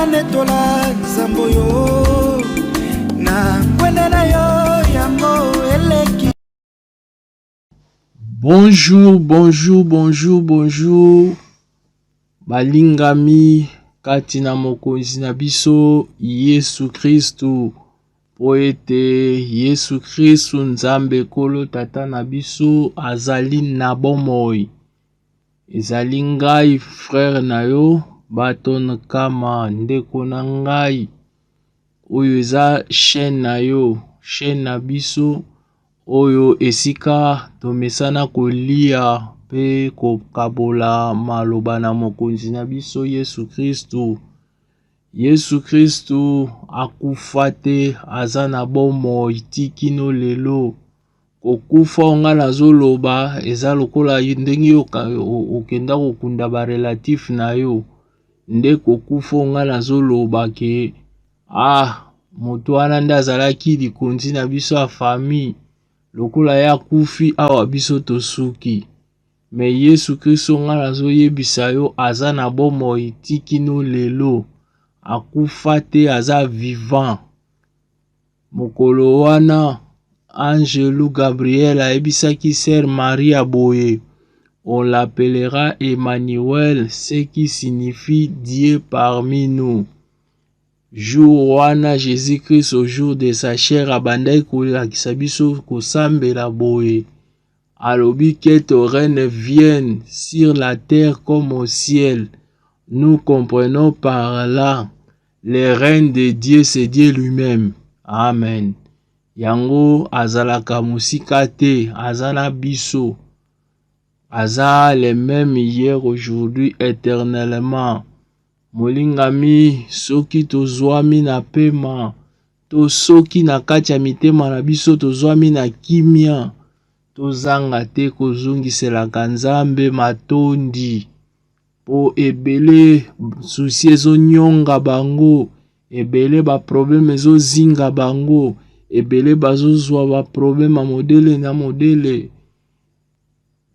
na netola nzambo yo na kwenda na yo yango eleki. Bonjour balingami kati na mokonzi na biso Yesu Kristu, po ete Yesu Kristu nzambe kolo tata na biso azali na bomoi. Ezali ngai frère na yo Baton Kama, ndeko na ngai oyo eza chaîne na yo, chaîne na biso oyo esika tomesana kolia pe kokabola maloba na mokonzi na biso Yesu Kristu. Yesu Kristu akufa te, aza na bomoi tikino lelo. Kokufa nga nazoloba eza lokola ndenge okenda kokunda ba relatif na yo, nde kokufa nga nazoloba ke moto wana nde azalaki likonzi na biso ya famille, lokola ya kufi awa biso tosuki. Me Yesu Kristo nga nazoyebisa yo aza na bomoi tikino lelo, akufa te, aza vivant. Mokolo wana Angelu Gabriel ayebisaki Sœur Maria boye, on l'appellera Emmanuel, ce qui signifie Dieu parmi nous. Jour wana Jésus-Christ au jour de sa chair abandai kolakisa biso kosambela boye, alobi que ton règne vienne sur la terre comme au ciel. Nous comprenons par là le règne de Dieu, c'est Dieu lui-même. Amen. Yango azalaka musika te, azana biso, aza le même hier, aujourd'hui, éternellement. Molingami soki tozwami na pema, to soki na kati ya mitema na biso tozwami na kimia, tozanga te kozongiselaka Nzambe matondi. Po ebele susi ezonyonga bango, ebele ba problème ezozinga bango, ebele bazozwa ba problème modele na modele.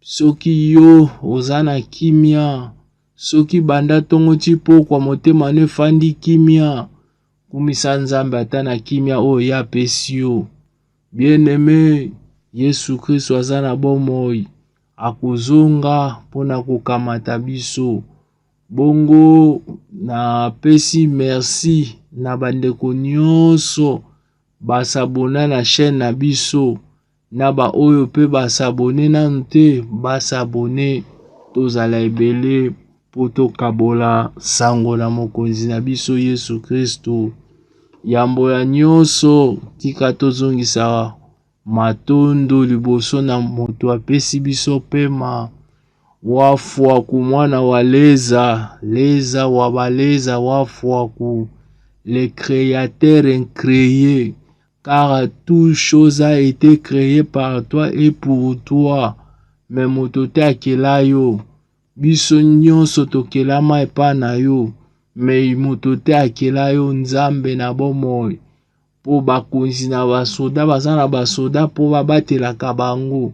Soki yo oza na kimia, soki banda tongo tipo kwa motema nefandi kimia, kumisa Nzambe ata na kimia oyo ya pesi yo. Bien-aimé, Yesu Kristo aza na bomoi, akozonga pona kokamata biso. Bongo na pesi merci na bandeko nyonso basabona na chaîne na biso, na ba oyo pe basabone nanu te basabone, tozala ebele po tokabola sango na mokonzi na biso Yesu Kristu. Yambo ya nyonso tika tozongisa matondo liboso na moto apesi biso pema. Wafwaku mwana wa leza wa baleza, wafwaku le créateur incréé, car toute chose a été créée par toi et pour toi. Mais moto te akela yo, biso nyonso tokelama epa na yo, me moto te akela yo. Nzambe na bomoi, po bakonzi na basoda baza na basoda po babatelaka bango,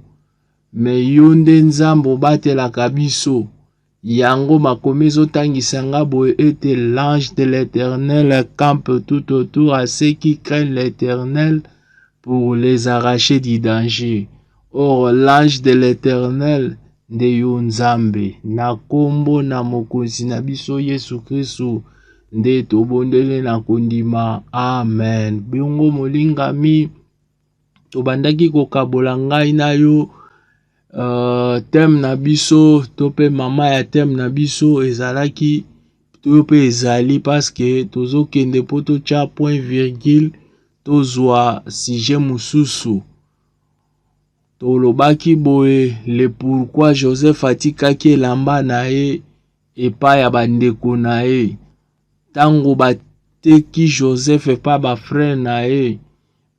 me yo nde Nzambe obatelaka biso. Yango makomi ezotangisa nga boye ete l'ange de l'Éternel campe tout autour à ceux qui craignent l'Éternel pour les arracher du danger. Or l'ange de l'Éternel nde yo Nzambe. Na kombo na mokonzi na biso Yesu Kristu nde tobondele na kondima. Amen. Biongo molingami, tobandaki kokabola ngai na yo thème na biso to pe mama ya thème na biso ezalaki to pe ezali parce que tozokende po totia point virgule tozwa sujet mususu. Tolobaki boye le pourquoi Joseph atikaki elamba na ye epai ya bandeko na ye. Tango bateki Joseph epai ba frère na ye,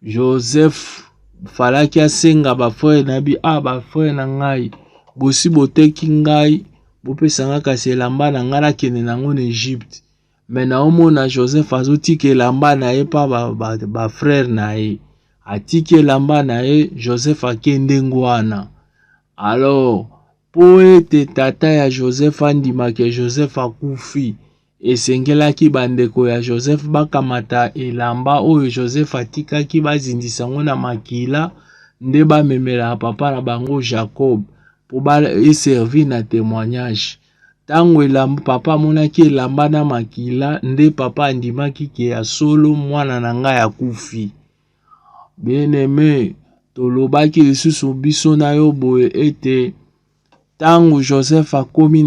Joseph falaki asenga ba frère na bi, ba frère na ngai, bosi boteki ngai, bopesanga kasi elamba na ngai nakende nango na Egypte. Mais naomona Joseph azotika elamba na ye pa ba frère na ye. Atiki elamba na ye, Joseph akende ngwana. Alors, po ete tata ya Joseph andimaki Joseph akufi, esengelaki bandeko ya Joseph bakamata elamba oyo Joseph atikaki bazindisa ngo na makila nde bamemela papa na bango Jacob po eservi na témoignage. Tango elamba papa amonaki elamba na makila nde papa andimaki ke ya solo mwana na ngai akufi. Bien-aimé, tolobaki lisusu biso na yo boye ete tango Joseph akomi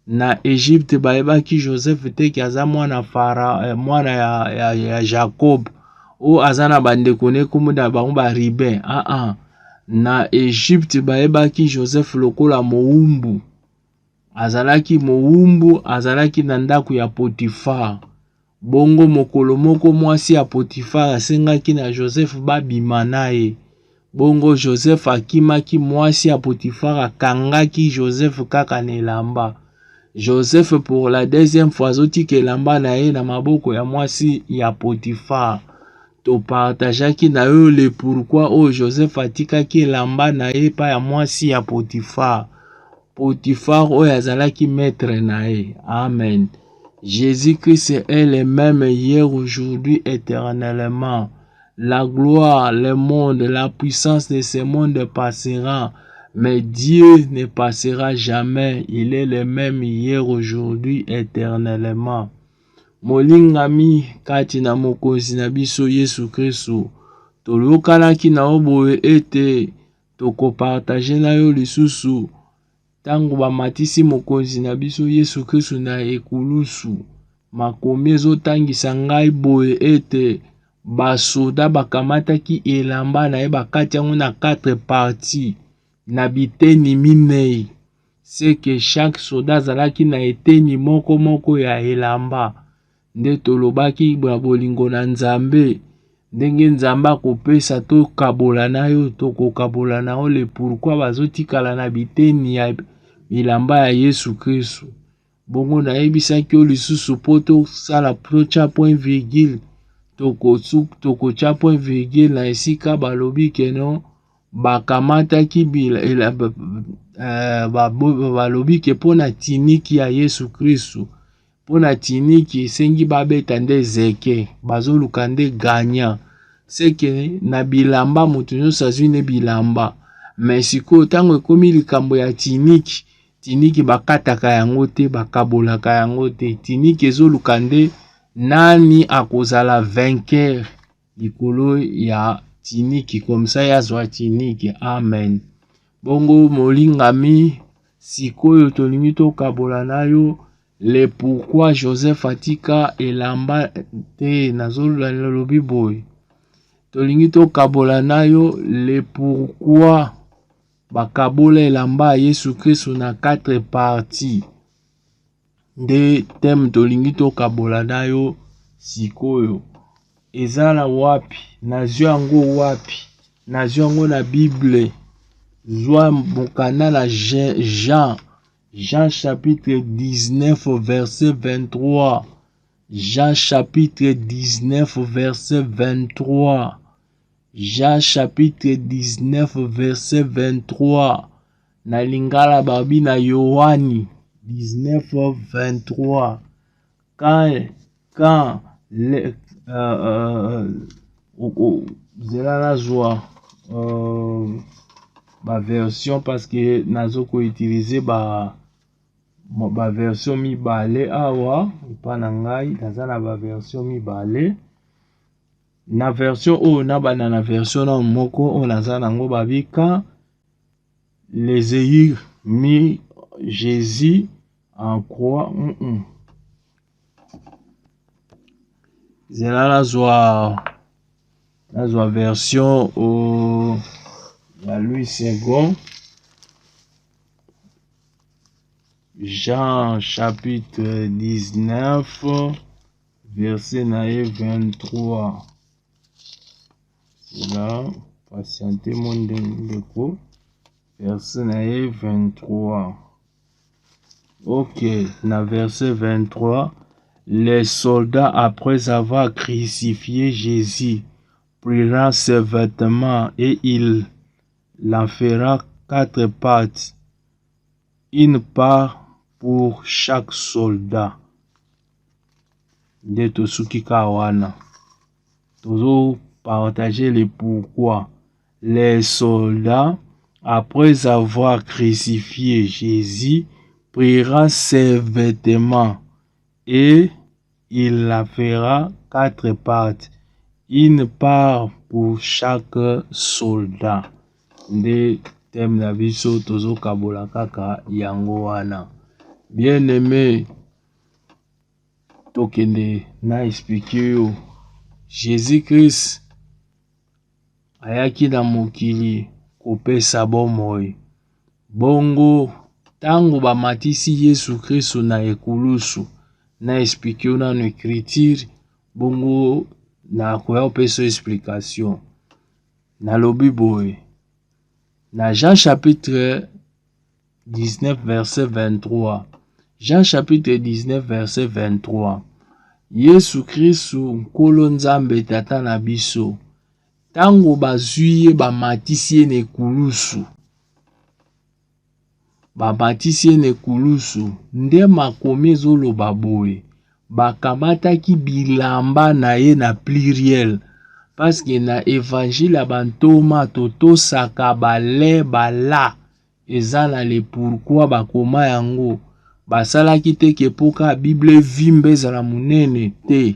na Egypte bayebaki Joseph teke aza mwana ya Jacob o aza na bandeko ne kombo na bango ba Ruben. Na Egypte bayebaki Joseph lokola mowumbu. Azalaki na ndako ya Potifar. Bongo mokolo moko mwasi ya Potifar asengaki na Joseph babima na ye. Bongo Joseph akimaki mwasi ya Potifar akangaki Joseph kaka na elamba. Joseph pour la deuxième fois azotika elamba na ye na maboko ya mwasi ya Potifar. To partageaki na yo le pourquoi o Joseph atikaki elamba na ye pa ya mwasi ya Potifar. Potifar oyo azalaki maître na ye. Amen. Jésus-Christ est le même hier, aujourd'hui, éternellement. La gloire, le monde, la puissance de ce monde passera, mais Dieu ne passera jamais. Il est le même hier, aujourd'hui, éternellement. Molingami kati na mokonzi na biso Yesu Kristo. Tolokanaki na oboye ete toko partager na yo lisusu. Tango bamatisi mokonzi na biso Yesu Kristo na ekulusu. Makomi ezotangisa ngai boye ete basoda bakamataki elamba na ye bakati yango na 4 parties na biteni minei. C'est que chaque soda azalaki na eteni moko ya elamba. Nde tolobaki na bolingo na Nzambe ndenge Nzambe akopesa tokabola na yo tokokabola na yo le pourquoi bazotikala na biteni ya bilamba ya Yesu Kristo. Bongo nayebisaki yo lisusu po tosala totia point virgule tokotia point virgule na esika balobi keno bakamataki balobi ke mpona tiniki ya Yesu Kristo. Mpona tiniki esengi babeta nde zeke bazoluka nde ganya. Seke na bilamba moto nyonso azwi ne bilamba. Mais sikoyo ntango ekomi likambo ya tiniki bakataka yango te bakabolaka yango te. Tiniki ezoluka nde nani akozala vainqueur likolo ya tiniki comme ça yazwa tiniki. Amen. Bongo molingami sikoyo tolingi tokabola na yo le pourquoi Joseph atika elamba te nazolula lobi boy. Tolingi tokabola na yo le pourquoi bakabola elamba Yesu Kristo na 4 parties. Nde thème tolingi tokabola na yo sikoyo. Ezala wapi? Nazwi yango wapi? Nazwi yango na Bible. Zwa mokanda na Jean chapitre 19 verset 23. Jean chapitre 19 verset 23. Jean chapitre 19 verset 23. Na lingala babi na Yohani 19 23. Quand zela nazwa ba version parce que nazoko utiliser ba version mibale awa pa na ngai naza na ba version mibale. Na version oyo nabana na version na moko oyo naza nango babi quand les ayeux mis Jésus en croix. Zela nazwa version au la Louis II. Jean chapitre 19 verset 23. C'est là, patientez mon ndeko. Verset 23. Ok, na verset 23. Les soldats, après avoir crucifié Jésus, priront ses vêtements et il l'en fera 4 parties, une part pour chaque soldat. Nde tosuki ka wana. Tozo partager le pourquoi. Les soldats, après avoir crucifié Jésus, priront ses vêtements et il la fera 4 parties, une part pour chaque soldat. Nde thème na biso tozo kabola kaka yango wana. Bien aimé, tokende na expliquer yo. Jésus-Christ ayaki na mokili kopesa bomoi. Bongo tango bamatisi Yesu Kristo na ekulusu, na expliquer yo na écriture, bongo na koya opesa explication. Nalobi boye. Na Jean chapitre 19 verset 23. Jean chapitre 19 verset 23. Yesu Kristu nkolo Nzambe tata na biso. Tango bazwi ye bamatisi ye na ekulusu. Bamatisi ye na ekulusu. Nde makomi ezoloba boye. Bakamataki bilamba na ye na pluriel. Parce que na évangile ya bantoma totosaka bale bala. Eza na le pourquoi bakoma yango. Basalaki te ke poka Bible vimbe ezala munene te.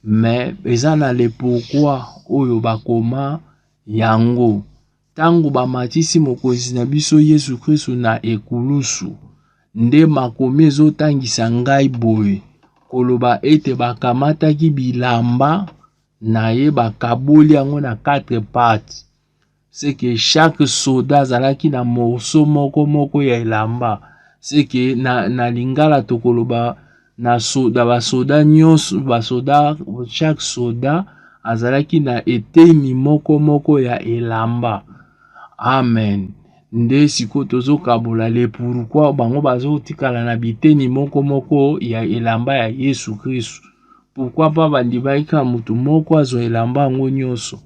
Mais eza na le pourquoi oyo bakoma yango. Tango bamatisi mokonzi na biso Yesu Kristo na ekulusu. Nde makomi ezotangisa ngai boye. Koloba ete bakamataki bilamba na ye bakaboli yango na 4 parties. C'est que chaque soldat azalaki na morceau moko ya elamba. C'est que na lingala tokoloba na soda basoda nyonso basoda, chaque soldat azalaki na eteni moko ya elamba. Amen. Nde siko tozo kabola le pourquoi bango bazo tikala na biteni moko ya elamba ya Yesu Kristo. Pourquoi pas bandibaika mutu moko azo elamba ngo nyonso.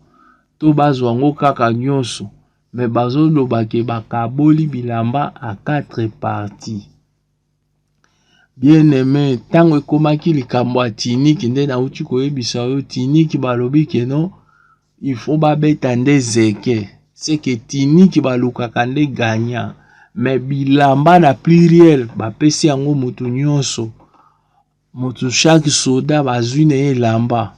To bazwa ngo kaka nyonso. Mais bazo lobake bakaboli bilamba à 4 parties. Bien aimé, tango ekomaki likambo ya tiniki nde na uti koyebisa yo tiniki balobi keno il faut babeta nde zeke. C'est que tiniki balukaka nde gagna. Mais bilamba na pluriel bapesi yango mutu nyonso. Mutu chaque soldat bazwi na elamba.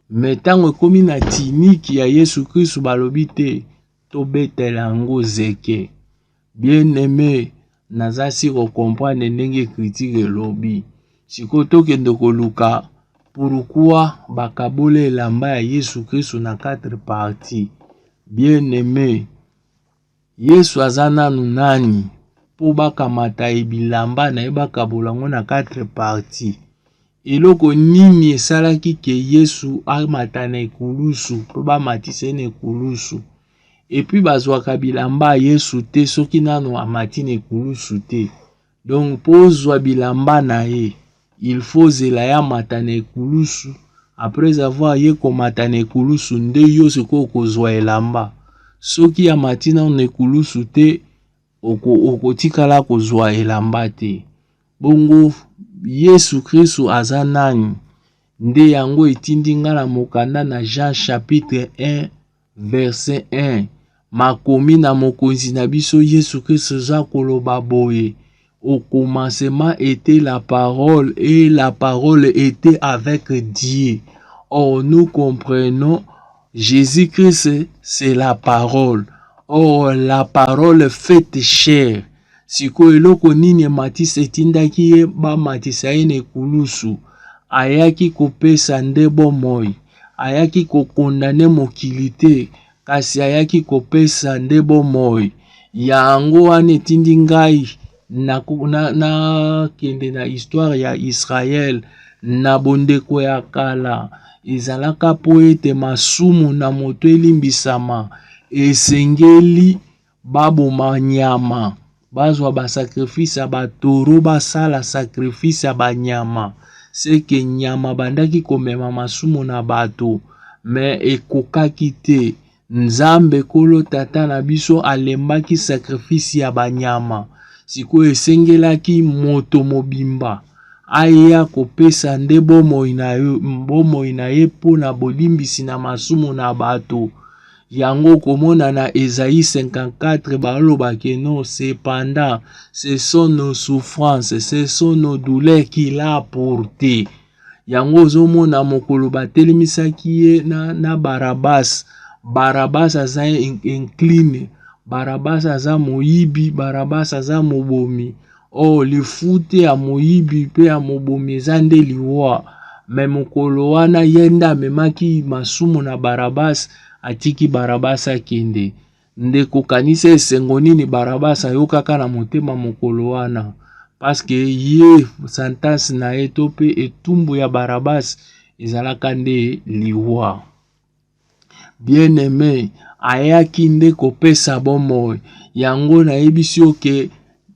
Mais tango ekomi na tiniki ya Yesu Kristo balobi te to betela yango zeke. Bien aimé, naza si comprendre ndenge critique elobi. Siko tokende koluka pourquoi bakabole elamba ya Yesu Kristo na 4 parties. Bien aimé, Yesu aza nanu nani po bakamata ebilamba na ye bakabola ngo na 4 parties. Eloko nini esalaki ke Yesu amata na ekulusu po bamatisa na ekulusu. Et puis bazwaka bilamba Yesu te soki nano amati na ekulusu te. Donc po zwa bilamba na ye, il faut zela ya mata na ekulusu. Après avoir ye komata na ekulusu nde yo siko kozwa elamba. Soki amati na ekulusu te okotikala kozwa elamba te. Bongo Yesu Kristo aza nani? Nde yango etindi nga na mokanda na Jean chapitre 1 verset 1. Makomi na mokonzi na biso Yesu Kristo za koloba boye. Au commencement était la parole et la parole était avec Dieu. Or nous comprenons Jésus-Christ c'est la parole. Or la parole faite chair. Siko eloko nini matisa etindaki ye bamatisa ye na ekulusu. Ayaki kopesa nde bomoi. Ayaki kokondane mokili te. Kasi ayaki kopesa nde bomoi. Yango wana etindi ngai na kende na histoire ya Israël na bondeko ya kala. Ezalaka po ete masumu na moto elimbisama. Esengeli baboma nyama. Bazwa ba sacrifice ya batoro basala sacrifice ya banyama. C'est que nyama bandaki komema masumu na bato. Mais ekokaki te. Nzambe kolo tata na biso alembaki sacrifice ya banyama. Siko esengelaki moto mobimba. aya kopesa nde bomoi na ye mpona bolimbisi na masumu na bato. Yango komona na Esaïe 54 baloba ke non, cependant ce sont nos souffrances, ce sont nos douleurs qu'il a porté. Yango ozomona mokolo batelemisaki ye na Barabas. Barabas aza incline, Barabas aza moyibi, Barabas aza mobomi. Lifute ya moyibi pe ya mobomi eza nde liwa. Me mokolo wana yenda amemaki masumu na Barabas, atiki Barabas akende. Ndeko kanisa esengo nini Barabas ayokaka na motema mokolo wana? Parce que ye sentence na ye to pe etumbu ya Barabas ezalaka nde liwa. Bien aimé, ayaki nde kopesa bomoi. Yango na yebisi oke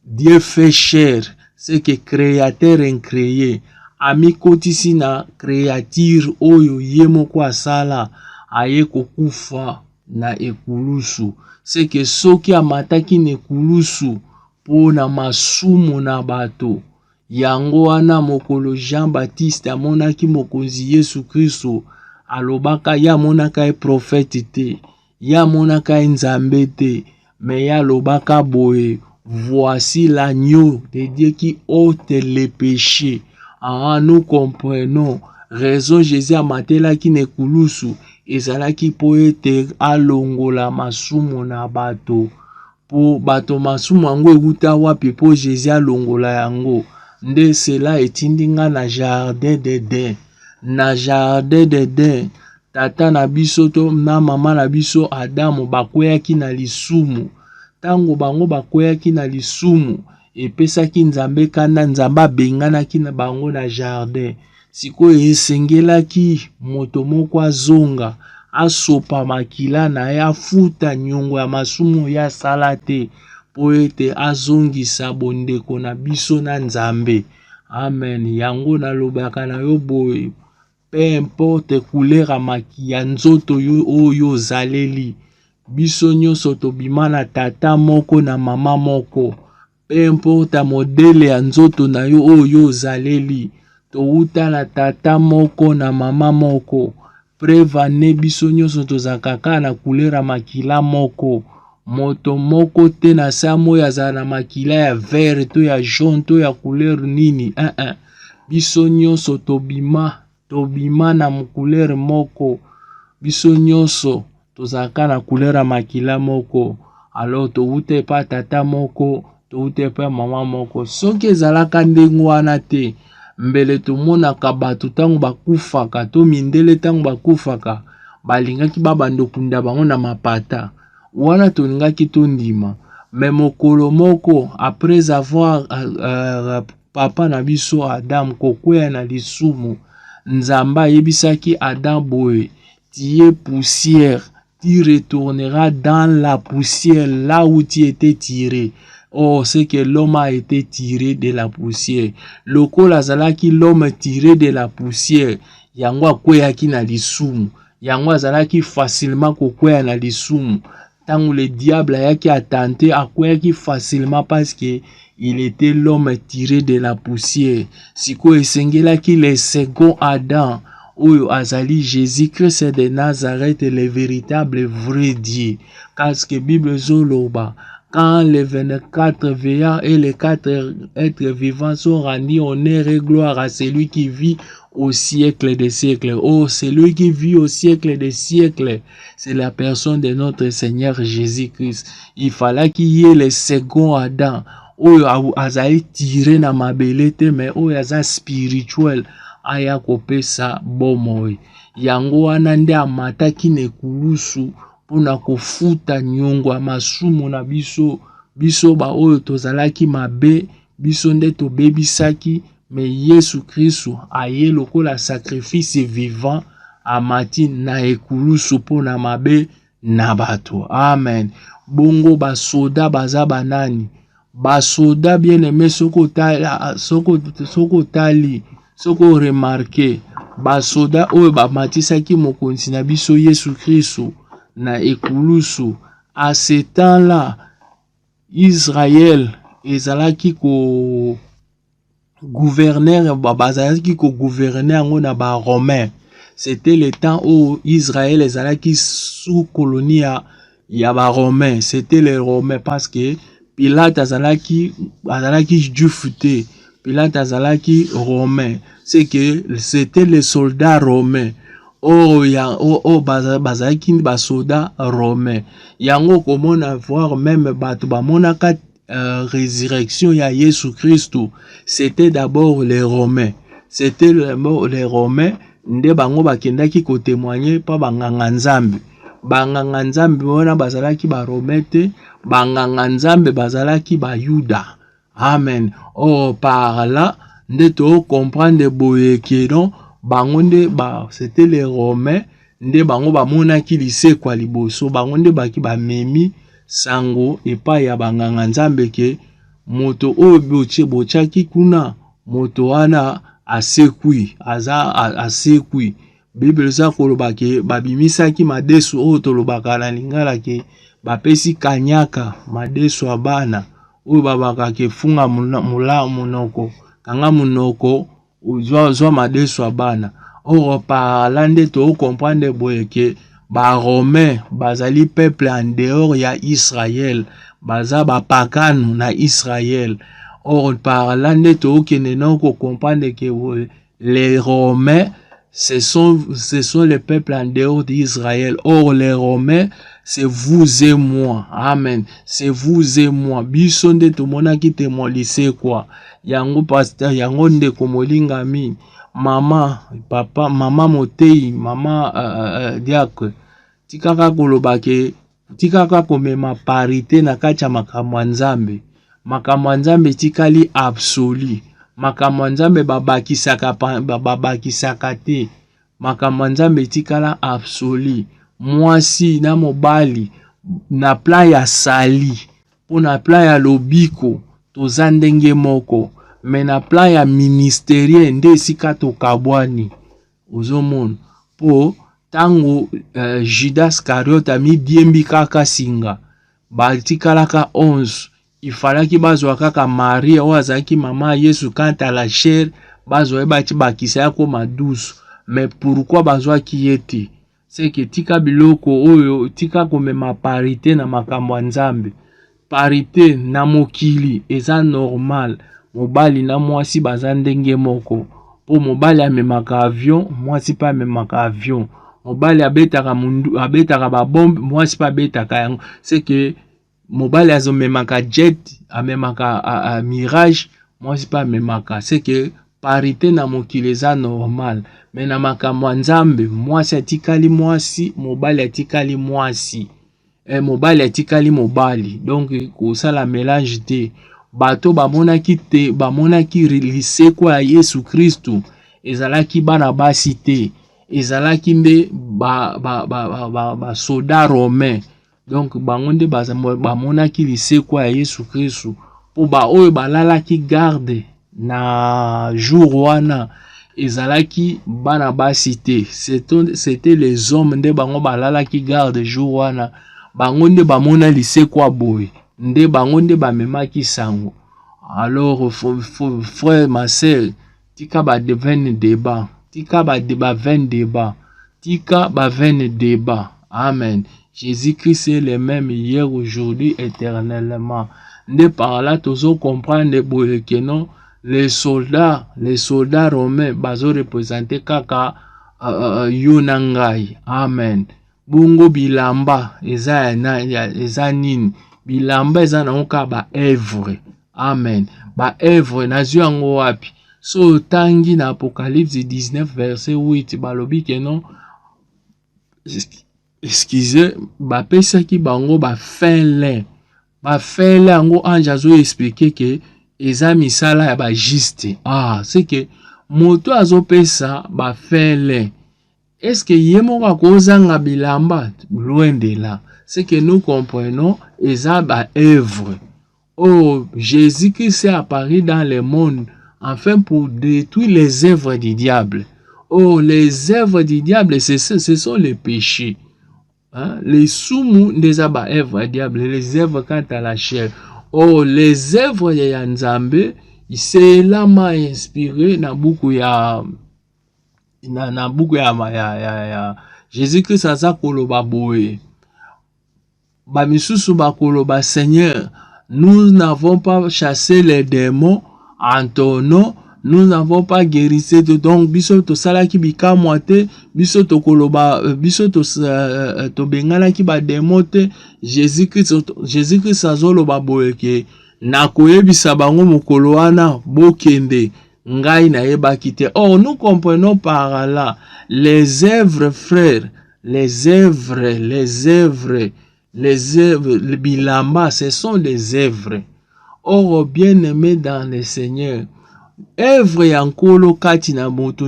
Dieu fait chair, c'est que créateur incréé. Ami kotisi na créature oyo ye moko asala aye kokufa na ekulusu. C'est que soki amataki na ekulusu po na masumu na bato. Yango wana mokolo Jean-Baptiste amonaki mokonzi Yesu Kristo, alobaka ya monaka e prophète te, ya monaka e nzambe te, mais ya lobaka boye, voici l'agneau de Dieu qui ôte les péchés. Nous comprenons raison Jésus amatelaki na ekulusu ezalaki po ete alongola masumu na bato. Po bato masumu yango ekuta wapi po Jésus alongola yango? Nde cela etindi nga na jardin d'Eden. Na jardin d'Eden, tata na biso to na mama na biso Adamu bakweyaki na lisumu. Tango bango bakweyaki na lisumu, epesaki Nzambe kanda, Nzambe abenganaki na bango na jardin. Sikoyo esengelaki moto moko azonga, asopa makila na ye, afuta nyongo ya masumu ya sala te, po ete azongisa bondeko na biso na Nzambe. Amen. Yango nalobaka na yo boye, peu importe couleur ya maki ya nzoto yo oyo ozaleli, biso nyonso tobima na tata moko na mama moko. Peu importe modele ya nzoto na yo oyo ozaleli, touta na tata moko na mama moko. Prevane biso nyonso tozakaka na couleur ya makila moko. Moto moko te na samo ya za na makila ya vert to ya jaune to ya couleur nini. Biso nyonso tobima na couleur moko. Biso nyonso tozaka na couleur ya makila moko. Alors touta pa tata moko, touta pa mama moko. Soki ezalaka ndenge wana te, mbele tomonaka bato tango bakufaka to mindele tango bakufaka, balingaki babando kunda bango na mapata. Wana tolingaki tondima. Mais mokolo moko, après avoir papa na biso Adam kokweya na lisumu, Nzambe ayebisaki Adam boye, tu es poussière, tu retourneras dans la poussière là où tu étais tiré. C'est que l'homme a été tiré de la poussière. Lokola azalaki l'homme tiré de la poussière, yango akweyaki na lisumu. Yango azalaki facilement kokweya na lisumu. Tant le diable ayaki a tenté, akweyaki facilement parce que il était l'homme tiré de la poussière. Siko esengelaki le second Adam, oyo azali Jésus-Christ de Nazareth, le véritable vrai Dieu. Parce que Bible zoloba, quand les 24 veillants et les 4 êtres vivants sont rendus honneur et gloire à celui qui vit au siècle des siècles. Celui qui vit au siècle des siècles, c'est la personne de notre Seigneur Jésus-Christ. Il fallait qu'il y ait le second Adam. Azali tiré na mabelete, mais aza spirituel. Aya kopesa bomoi. Yango wana nde amataki na ekulusu pona kofuta nyongo ya masumu na biso. Biso ba oyo tozalaki mabe, biso nde tobebisaki, mais Yesu Kristo aye lokola sacrifice vivant, amati na ekulusu pona mabe na bato. Amen. Bongo basoda baza banani? Basoda bien aimé, soko tali, soko remarqué, basoda oyo bamatisaki mokonzi na biso Yesu Kristo na ekulusu. À ce temps-là, Israël ezalaki gouverneur bazalaki ko gouverner yango na ba romain. C'était le temps où Israël ezalaki sous colonie ya ba romain. C'était les romains parce que Pilate azalaki juif te. Pilate azalaki romain. C'est que c'était les soldats romains. Bazalaki ba soldats romains. Yango komona voir même bato bamonaka résurrection ya Yesu Christo. C'était d'abord les romains. C'était les romains nde bango bakendaki ko témoigner pa banganga nzambe. Banganga nzambe wana bazalaki ba romain te, banganga nzambe bazalaki ba yuda. Amen. Par là nde to comprendre boye que non bango nde c'était les romains nde bango bamonaki lisekwa liboso, bango nde baki ba memi sango epa ya banganga nzambe ke moto oyo bochaki kuna moto wana asekui asekui. Bible za koloba ke babimisaki madesu oyo tolobaka na lingala ke bapesi kanyaka madesu abana oyo babaka ke funga munoko kanga munoko uzwa madesu abana. Par là nde to comprendre boye ke ba romain bazali peuple en dehors ya Israël, baza ba pakanu na Israël. Par là nde to kende na ko comprendre que les romains ce sont les peuples en dehors d'Israël. Les romains c'est vous et moi. Amen. C'est vous et moi. Biso nde to mona ki te molise quoi. Yango pasteur yango nde ko molinga mi. Mama, papa, mama motei, mama diacre. Tikaka koloba ke tikaka komema parité na kati ya makambo ya Nzambe. Makambo ya Nzambe tikali absolu. Makambo ya Nzambe babakisaka te. Makambo ya Nzambe tikala absolu. Mwasi na mobali na plan ya sali po na plan ya lobiko toza ndenge moko. Mais na plan ya ministerie nde esika tokabwani. Ozomona po tango Judas Iscariot ami diembi kaka singa batikalaka 11 ifalaki bazwa kaka Maria oyo azalaki mama Yesu kanta la chair bazwa bati bakisa ya koma 12. Mais pourquoi bazwaki yete? C'est que tika biloko oyo tika komema parité na makambo ya Nzambe. Parité na mokili eza normal. Mobali na mwasi baza ndenge moko. Po mobali amemaka avion, mwasi pa amemaka avion. Mobali abetaka ba bombe, mwasi pa abetaka yango. C'est que mobali azomemaka jet, amemaka mirage, mwasi pa amemaka. C'est que parité na mokili eza normal. Mais na makambo ya Nzambe, mwasi atikali mwasi, mobali atikali mwasi. Mobali atikali mobali. Donc kosala mélange te. Bato bamonaki te, bamonaki lisekwa ya Yesu Christo ezalaki bana basi te, ezalaki nde ba soda romain. Donc bango nde bamonaki lisekwa ya Yesu Christo po ba oyo balalaki garde na jour wana ezalaki bana basi te. C'était les hommes nde bango balalaki garde jour wana, bango nde bamona lisekwa boye. Nde bango nde bamemaki sango. Alors frère ma sœur, tika ba devine débat, tika ba vain débat, tika ba vain débat. Amen. Jésus-Christ est le même hier, aujourd'hui, éternellement. Nde par là tozo comprendre boye que non les soldats romains bazo représenter kaka yonangai. Amen. Bungo bilamba eza nini? Bilamba eza na oka ba œuvre. Amen. Ba œuvre nazu yango wapi? So tangi na Apocalypse 19 verset 8 balobi ke non excusez ba pesaki bango ba fin lin. Ba fin lin yango ange azo expliquer que eza misala ya ba juste. C'est que moto azo pesa ba fin lin. Est-ce que yemo akozanga bilamba? Loin de là. C'est que nous comprenons eza ba œuvre. Jésus-Christ est apparu dans le monde enfin pour détruire les œuvres du diable. Les œuvres du diable, ce sont les péchés. Les soumous des œuvres du diable, les œuvres quant à la chair. Les œuvres de Nzambe, cela m'a inspiré na buku ya na buku ya Jésus-Christ aza koloba boye. Ba misusu ba koloba Seigneur, nous n'avons pas chassé les démons en ton nom, nous n'avons pas guéri de donc biso to salaki bikamwa te, biso to koloba biso to bengala ki ba démon te. Jésus-Christ azoloba boye ke na koyebisa bango mokolo wana bokende ngai na yebaki te. Or nous comprenons par là les œuvres, frères, les œuvres, le bilamba, ce sont des œuvres. Or, bien-aimé dans le Seigneur, œuvre ya nkolo kati na moto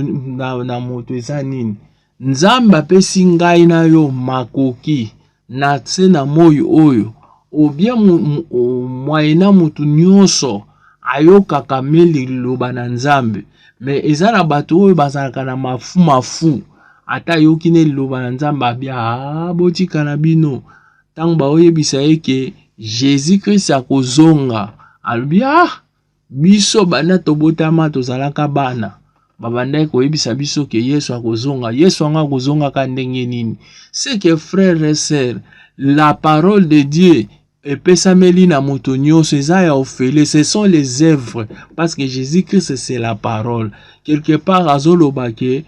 eza nini? Nzambe apesi ngai na yo makoki na tse na moi oyo, ou bien moyena mutu nyonso ayokaka liloba na Nzambe. Mais eza na bato oyo bazalaka na mafu ata yoki ne liloba na Nzambe abia botika na bino. Tango baoyebisa eke Jésus-Christ akozonga, alobi biso bana tobotama tozalaka bana, babandaki koyebisa biso ke Yesu akozonga. Yesu anga akozonga ka ndenge nini? C'est que frères et sœurs, la parole de Dieu epesameli na moto nyonso eza ya ofele, ce sont les œuvres, parce que Jésus-Christ c'est la parole. Quelque part azoloba ke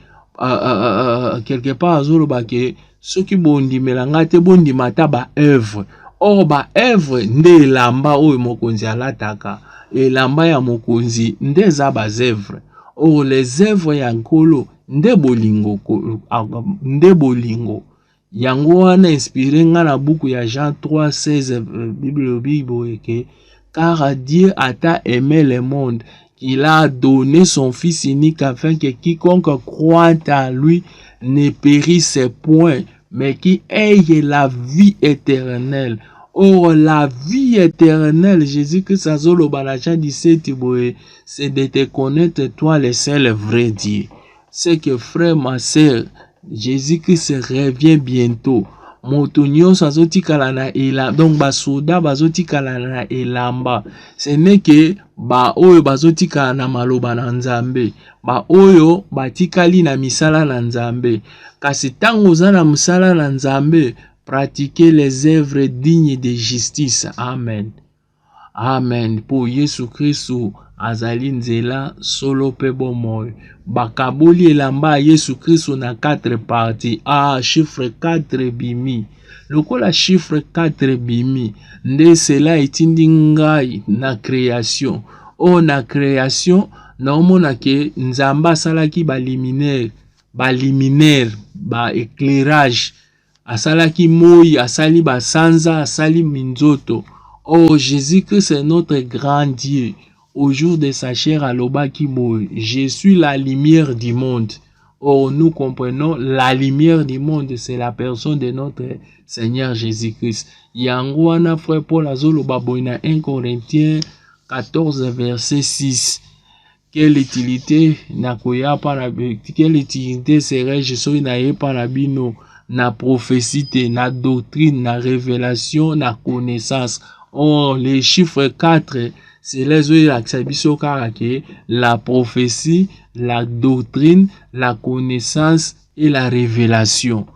soki bondimela nga te bondima ta ba œuvre. Or ba œuvre nde elamba oyo mokonzi alataka, elamba ya mokonzi nde eza ba œuvre. Or les œuvres ya nkolo nde bolingo. Yango wana inspiré nga na buku ya Jean 3:16, Bible eke car Dieu a tant aimé le monde qu'il a donné son Fils unique afin que quiconque croit en lui ne périsse point, mais qui ait la vie éternelle. Or, la vie éternelle, Jésus-Christ a zoloba na Jean 17, c'est de te connaître toi le seul vrai Dieu. C'est que frère, ma sœur, Jésus-Christ revient bientôt. Moto nyonso azotikala na elamba, donc basoda bazotikala na elamba. Ce n'est que ba oyo bazotikala na maloba na Nzambe, ba oyo batikali na misala na Nzambe. Kasi tango za na misala na Nzambe, pratiquer les œuvres dignes de justice. Amen. Amen. Pour Yesu Kristu azali nzela solo pe bomoi. Bakaboli elamba Yesu Kristu na 4 parties. Chiffre 4 bimi. Lokola chiffre 4 bimi, nde cela etindi ngai na création. Na création, na omona ke Nzamba salaki ba liminaire, ba éclairage. Asalaki moi, asali ba sanza, asali minzoto. Oh, Jésus-Christ est notre grand Dieu. Au jour de sa chair à l'obaki boy, je suis la lumière du monde. Oh, nous comprenons, la lumière du monde, c'est la personne de notre Seigneur Jésus-Christ. Yangoana frère Paul azolo baboina 1 Corinthiens 14 verset 6. Quelle utilité serait-je soki na ye parabino na prophétie, na doctrine, na révélation, na connaissance. Oh, les chiffres 4, c'est les la prophétie, la doctrine, la connaissance et la révélation.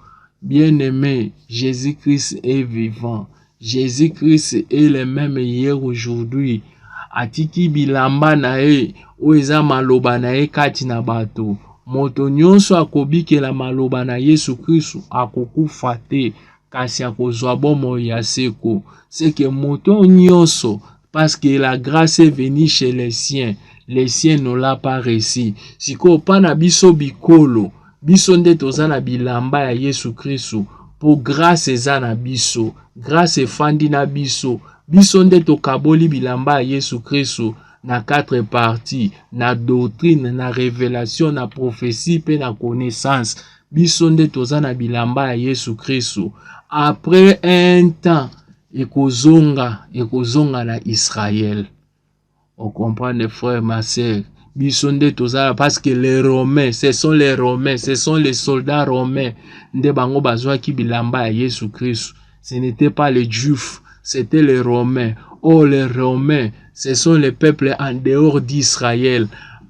Bien-aimé, Jésus-Christ est vivant. Jésus-Christ est le même hier, aujourd'hui. Atiki bilamba na e, oeza maloba na e kati na bato. Moto nyonso akobikela maloba na Yesu Kristu akokufa te, kasi akozwa bomoi ya seko. C'est que moto nyonso, parce que la grâce est venue chez les siens ne l'a pas reçu. Siko pana biso bikolo, biso nde toza na bilamba ya Yesu Kristu, po grâce eza na biso, grâce efandi na biso, biso nde tokaboli bilamba ya Yesu Kristu na 4 parties, na doctrine, na révélation, na prophétie pe na connaissance. Biso nde toza na bilamba ya Yesu Kristu. Après un temps, ekozonga na Israël. On comprend les frères, ma sœur. Biso nde toza parce que les Romains, ce sont les soldats romains nde bango bazwaki bilamba ya Yesu Kristu. Ce n'était pas les Juifs, c'était les Romains. Oh, les Romains, ce sont les peuples en dehors d'Israël.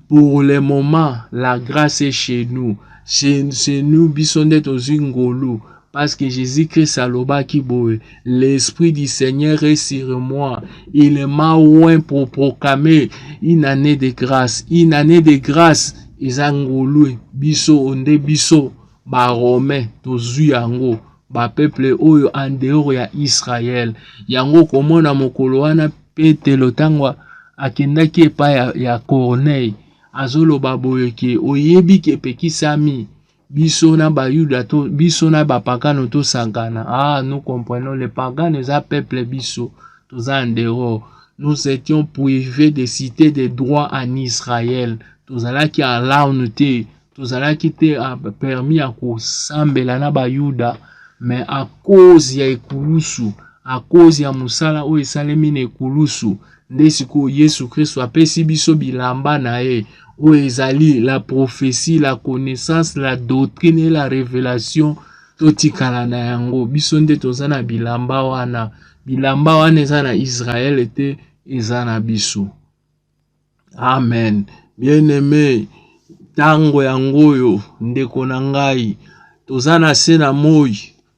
Pour le moment, la grâce est chez nous. Chez nous, bisondet aux ngolu. Parce que Jésus-Christ aloba kiboe, l'Esprit du Seigneur est sur moi. Il m'a oint pour proclamer une année de grâce. Une année de grâce. Izangulu, biso onde biso, ba Romain, tozu yango, ba peuple oyo en dehors ya Israël. Yango komona mokolo wana Petelo tangwa akendaki epai ya Corneille. Azolo baboyeke oyebi ke pekisami. Biso na bayuda to biso na bapagano to sangana. Ah, nous comprenons les pagans les peuple biso tous en dehors. Nous étions privés de citer des droits en Israël. Tous allà qui a l'aunité, tous allà qui te a permis à kosambela na bayuda, mais à cause ya ekulusu, à cause ya musala o esalemi na ekulusu, nde siko Yesu Christ apesi biso bilamba na ye. Où ezali la prophétie, la connaissance, la doctrine et la révélation totikala na yango. Biso nde toza na bilamba wana. Bilamba wana eza na Israël ete eza na biso. Amen. Bien-aimé, tango yango yo ndeko na ngai toza na se na moi.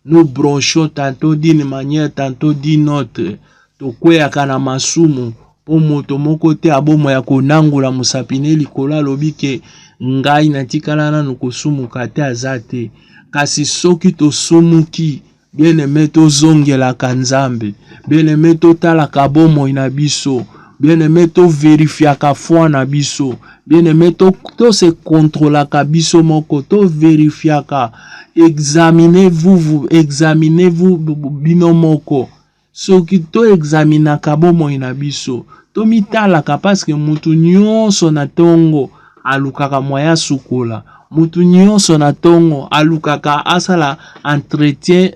Nous bronchons tantôt d'une manière, tantôt d'une autre. Tokweyaka na masumu. Po moto moko te abomo ya konangola musapine likolo alobi ke ngai natikala nanu kosumuka te aza te. Kasi soki tosumuki, bien-aimé tozongelaka Nzambe, bien-aimé totalaka bomoi na biso, bien-aimé toverifiaka foi na biso, bien-aimé to se controlaka biso moko, to verifiaka. Examinez-vous bino moko. Soki to examinaka bomoi na biso, to mitalaka parce que mutu nyonso na tongo alukaka moya sukola, mutu nyonso na tongo alukaka asala entretien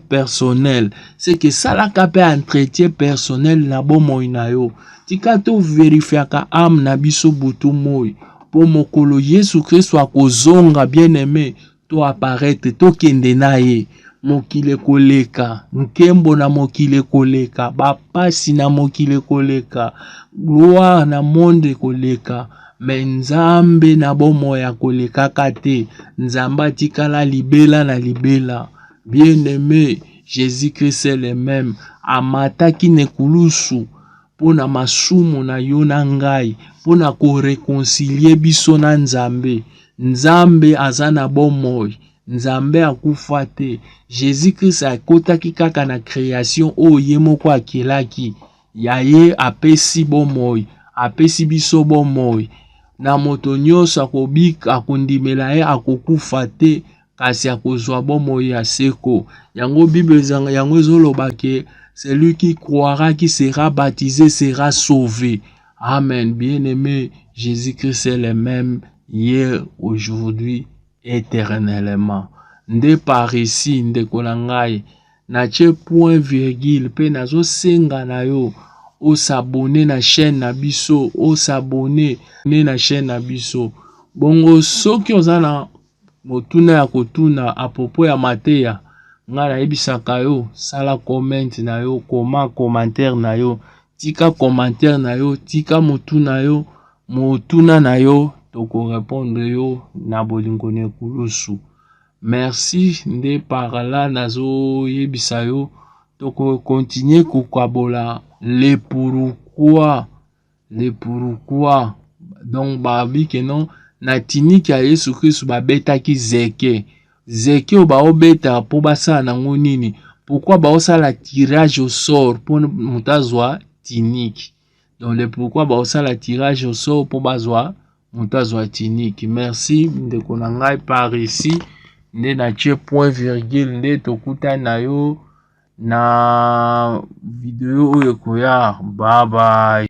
personnel. C'est que salaka pe entretien personnel na bomoi na yo. Tika to verifiaka âme na biso butu moi. Po mokolo Yesu Christ akozonga, bien-aimé, to apparaître, to kende na ye. Mokile koleka, nkembo na mokile koleka, bapasi na mokile koleka, gloire na monde koleka, mais Nzambe na bomoya koleka kate, Nzamba atikala libela na libela. Bien-aimé, Jésus-Christ est le même, amataki nekulusu, pona masumu na yo na ngai, pona ko réconcilier biso na Nzambe. Nzambe azana bomoy. Nzambe akufa te. Jésus-Christ akotaki kaka na création o ye moko akelaki. Ya ye apesi bomoi, apesi biso bomoi. Na moto nyonso akobika akondimela ye akokufa te, kasi akozwa bomoi ya seko. Yango Bible yango ezoloba ke celui qui croira, qui sera baptisé sera sauvé. Amen. Bien-aimé, Jésus-Christ est le même hier, aujourd'hui, éternellement. Nde par ici, nde kolangai, na tche point virgule, pe nazo senga na yo, o s'abonner na chaîne na biso, o s'abonner na chaîne na biso. Bongo soki ozana motuna ya kotuna apopo ya mateya, nga na ebisaka yo, sala comment na yo, commentaire na yo, tika commentaire na yo, tika motuna yo, motuna na yo, toko répondre yo na bolingo nekulusu. Merci nde par là nazo yebisa yo, toko continuer kukabola le pourquoi. Donc babi ke non na tiniki ya Yesu Christ babetaki zeke. Zeke o ba obeta po basala nango nini? Pourquoi ba osala tirage au sort pour mutazwa tiniki? Donc le pourquoi ba osala tirage au sort pour bazwa mutazwa tiniki. Merci ndeko na ngai par ici. Nde na tche point virgule nde tokuta na yo na video oyo koya. Bye bye.